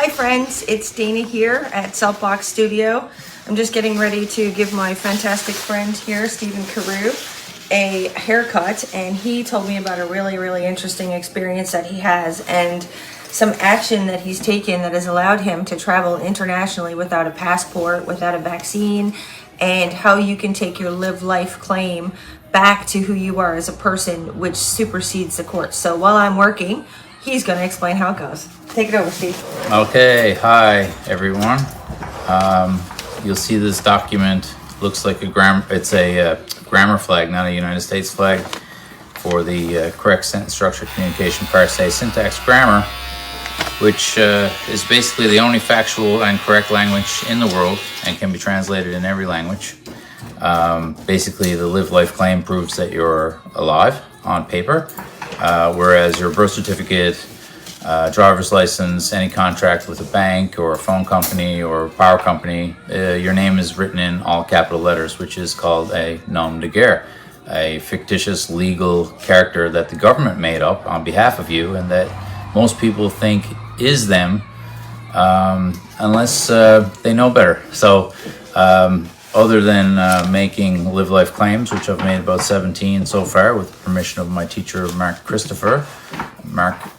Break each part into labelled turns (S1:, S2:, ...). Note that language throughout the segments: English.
S1: Hi friends, it's Dana here at Saltbox Studio. I'm just getting ready to give my fantastic friend here, Stephen Carew, a haircut, and he told me about a really interesting experience that he has and some action that he's taken that has allowed him to travel internationally without a passport, without a vaccine, and how you can take your live life claim back to who you are as a person, which supersedes the court. So while I'm working, he's going to explain how it goes. Take it over, Steve.
S2: Okay, hi everyone. You'll see this document looks like it's a grammar flag, not a United States flag, for the correct sentence structure, communication, parse, syntax, grammar, which is basically the only factual and correct language in the world and can be translated in every language. Basically, the live life claim proves that you're alive on paper, whereas your birth certificate, driver's license, any contract with a bank or a phone company or a power company, your name is written in all capital letters, which is called a nom de guerre, a fictitious legal character that the government made up on behalf of you and that most people think is them, unless they know better. So other than making live life claims, which I've made about 17 so far with the permission of my teacher Mark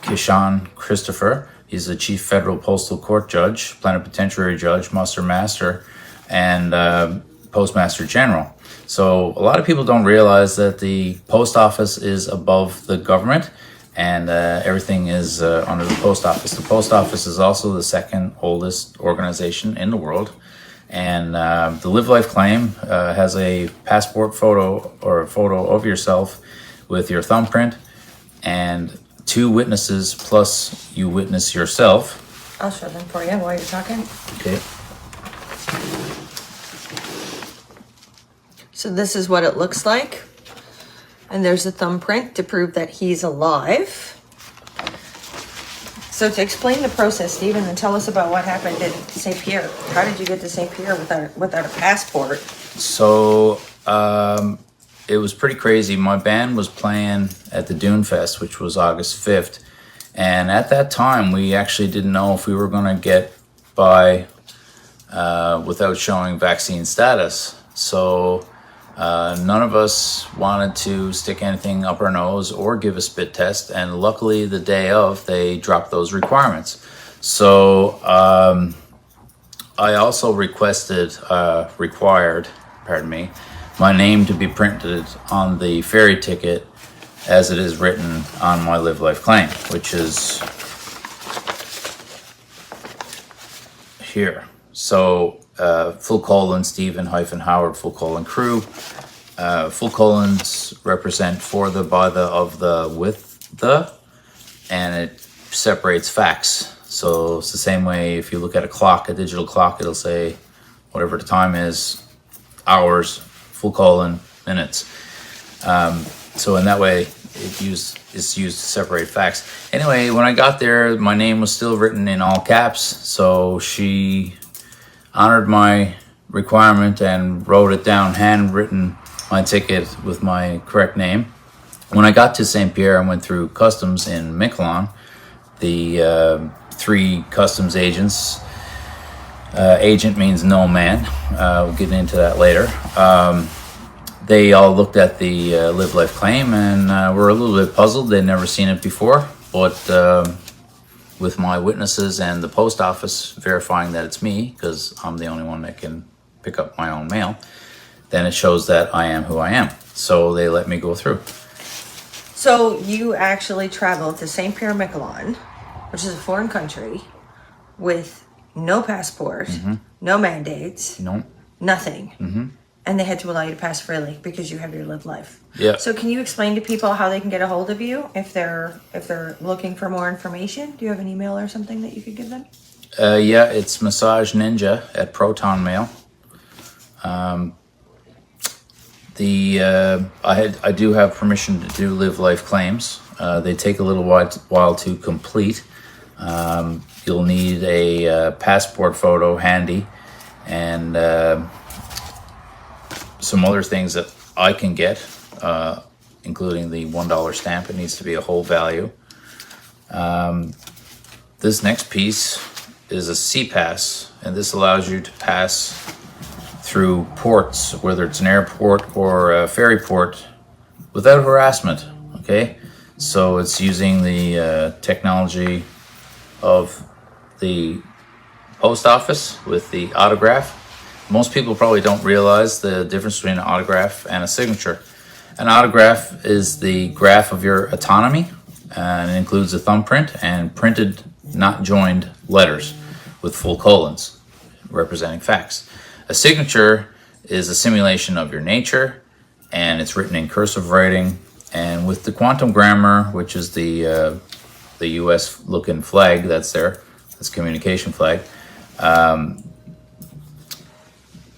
S2: Kishan Christopher. He's a chief federal postal court judge, plenipotentiary judge, muster master, and postmaster general. So a lot of people don't realize that the post office is above the government and everything is under the post office. The post office is also the second oldest organization in the world. And the Live Life claim has a passport photo or a photo of yourself with your thumbprint and 2 witnesses plus you witness yourself.
S1: I'll show them for you while you're talking.
S2: Okay.
S1: So this is what it looks like. And there's a thumbprint to prove that he's alive. So to explain the process, Stephen, and tell us about what happened in St. Pierre. How did you get to St. Pierre without a passport?
S2: So it was pretty crazy. My band was playing at the Dune Fest, which was August 5th. And at that time, we actually didn't know if we were going to get by without showing vaccine status. So none of us wanted to stick anything up our nose or give a spit test. And luckily, the day of, they dropped those requirements. So I also required my name to be printed on the ferry ticket as it is written on my Live Life claim, which is here. So full colon Stephen hyphen Howard full colon Crew. Full colons represent for the, by the, of the, with the, and it separates facts. So it's the same way if you look at a clock, a digital clock, it'll say whatever the time is, hours, full colon, minutes. So in that way, it's used to separate facts. Anyway, when I got there, my name was still written in all caps. So she honored my requirement and wrote it down, handwritten my ticket with my correct name. When I got to St. Pierre, I went through customs in Miquelon. The 3 customs agents. Agent means no man. We'll get into that later. They all looked at the Live Life claim and were a little bit puzzled. They'd never seen it before, but with my witnesses and the post office verifying that it's me, because I'm the only one that can pick up my own mail, then it shows that I am who I am. So they let me go through.
S1: So you actually traveled to St. Pierre, Miquelon, which is a foreign country, with no passport, no mandates, nothing. And they had to allow you to pass freely because you have your Live Life.
S2: Yeah.
S1: So can you explain to people how they can get a hold of you if they're looking for more information? Do you have an email or something that you could give them?
S2: Yeah, it's Massage Ninja at Proton Mail. I do have permission to do Live Life claims. They take a little while to complete. You'll need a passport photo handy and some other things that I can get, including the $1 stamp. It needs to be a whole value. This next piece is a C-Pass, and this allows you to pass through ports, whether it's an airport or a ferry port, without harassment, okay? So it's using the technology of the post office with the autograph. Most people probably don't realize the difference between an autograph and a signature. An autograph is the graph of your autonomy, and it includes a thumbprint and printed, not joined letters with full colons representing facts. A signature is a simulation of your nature, and it's written in cursive writing. And with the quantum grammar, which is the U.S. looking flag that's there, that's communication flag.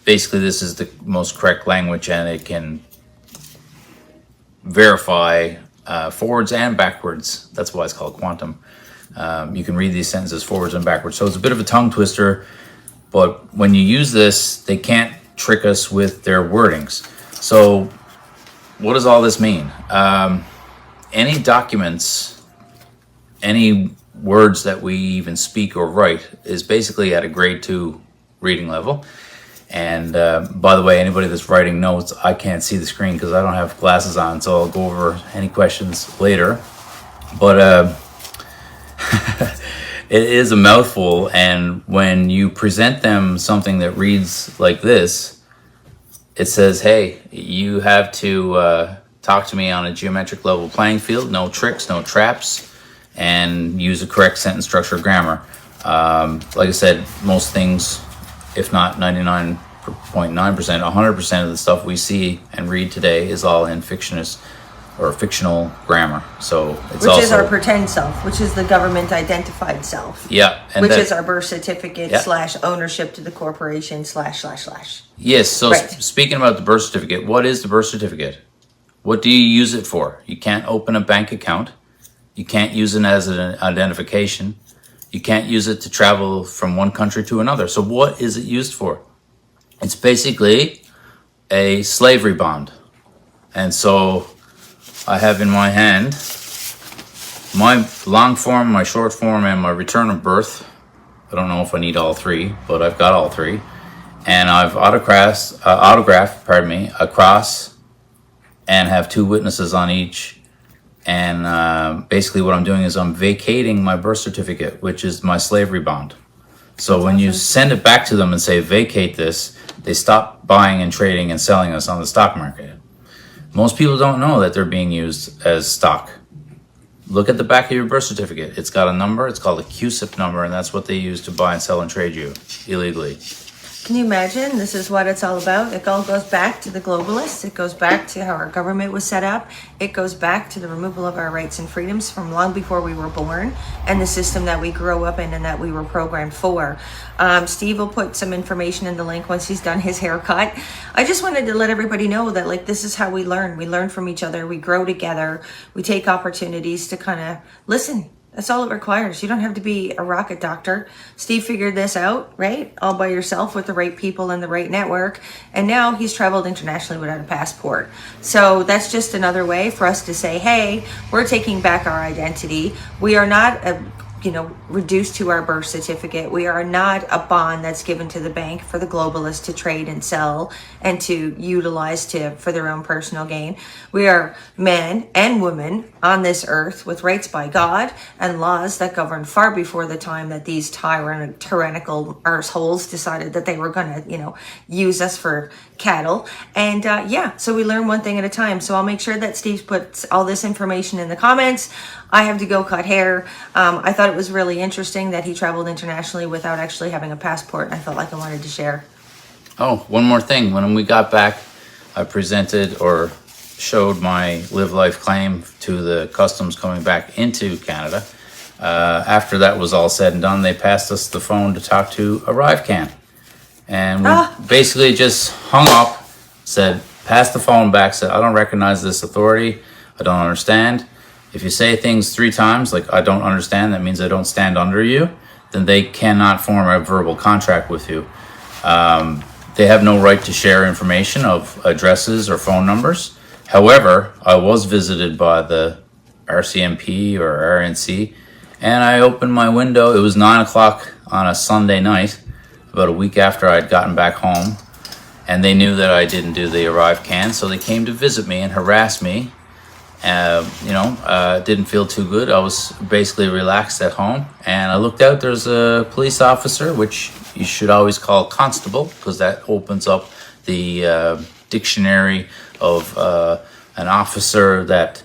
S2: Basically, this is the most correct language, and it can verify forwards and backwards. That's why it's called quantum. You can read these sentences forwards and backwards. So it's a bit of a tongue twister, but when you use this, they can't trick us with their wordings. So what does all this mean? Any documents, any words that we even speak or write is basically at a grade 2 reading level. And by the way, anybody that's writing notes, I can't see the screen because I don't have glasses on, so I'll go over any questions later. But it is a mouthful, and when you present them something that reads like this, it says, hey, you have to talk to me on a geometric level playing field, no tricks, no traps, and use a correct sentence structure grammar. Like I said, most things, if not 99.9%, 100% of the stuff we see and read today is all in fictional grammar. So it's
S1: which is our pretend self, which is the government identified self.
S2: Yeah.
S1: And which is our birth certificate / ownership to the corporation /
S2: Yes. So
S1: right.
S2: Speaking about the birth certificate, what is the birth certificate? What do you use it for? You can't open a bank account. You can't use it as an identification. You can't use it to travel from one country to another. So what is it used for? It's basically a slavery bond. And so I have in my hand my long form, my short form, and my return of birth. I don't know if I need all three, but I've got all three. And I've autographed across and have 2 witnesses on each. And basically what I'm doing is I'm vacating my birth certificate, which is my slavery bond. So when you send it back to them and say, vacate this, they stop buying and trading and selling us on the stock market. Most people don't know that they're being used as stock. Look at the back of your birth certificate. It's got a number. It's called a QSIP number, and that's what they use to buy and sell and trade you illegally.
S1: Can you imagine? This is what it's all about. It all goes back to the globalists. It goes back to how our government was set up. It goes back to the removal of our rights and freedoms from long before we were born, and the system that we grew up in and that we were programmed for. Steve will put some information in the link once he's done his haircut. I just wanted to let everybody know that, like, this is how we learn. We learn from each other. We grow together. We take opportunities to kind of listen. That's all it requires. You don't have to be a rocket doctor. Steve figured this out, right? All by yourself with the right people and the right network. And now he's traveled internationally without a passport. So that's just another way for us to say, hey, we're taking back our identity. We are not reduced to our birth certificate. We are not a bond that's given to the bank for the globalists to trade and sell and to utilize for their own personal gain. We are men and women on this earth with rights by God and laws that govern far before the time that these tyrannical arseholes decided that they were going to, use us for cattle. And so we learn one thing at a time. So I'll make sure that Steve puts all this information in the comments. I have to go cut hair. I thought it was really interesting that he traveled internationally without actually having a passport, and I felt like I wanted to share.
S2: Oh, one more thing. When we got back, I presented or showed my live life claim to the customs coming back into Canada. After that was all said and done, they passed us the phone to talk to ArriveCan. And we basically just hung up, said, passed the phone back, said, I don't recognize this authority. I don't understand. If you say things 3 times, like I don't understand, that means I don't stand under you, then they cannot form a verbal contract with you. They have no right to share information of addresses or phone numbers. However, I was visited by the RCMP or RNC, and I opened my window. It was 9 o'clock on a Sunday night, about a week after I'd gotten back home, and they knew that I didn't do the arrive can, so they came to visit me and harass me. Didn't feel too good. I was basically relaxed at home, and I looked out. There's a police officer, which you should always call constable, because that opens up the dictionary of an officer that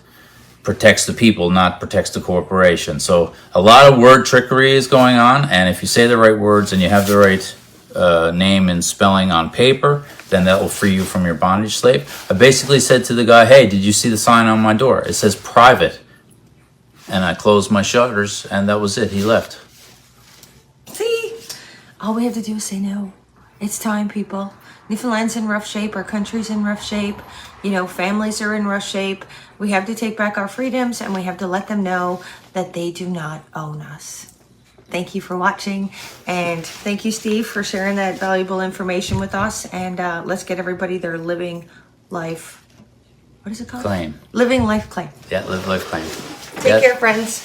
S2: protects the people, not protects the corporation. So a lot of word trickery is going on, and if you say the right words and you have the right name and spelling on paper, then that will free you from your bondage slave. I basically said to the guy, hey, did you see the sign on my door? It says private. And I closed my shutters, and that was it. He left.
S1: See? All we have to do is say no. It's time, people. Newfoundland's in rough shape. Our country's in rough shape. You know, families are in rough shape. We have to take back our freedoms, and we have to let them know that they do not own us. Thank you for watching, and thank you, Steve, for sharing that valuable information with us. And let's get everybody their living life. What is it called?
S2: Claim.
S1: Living life claim.
S2: Yeah, live life claim.
S1: Take care, friends.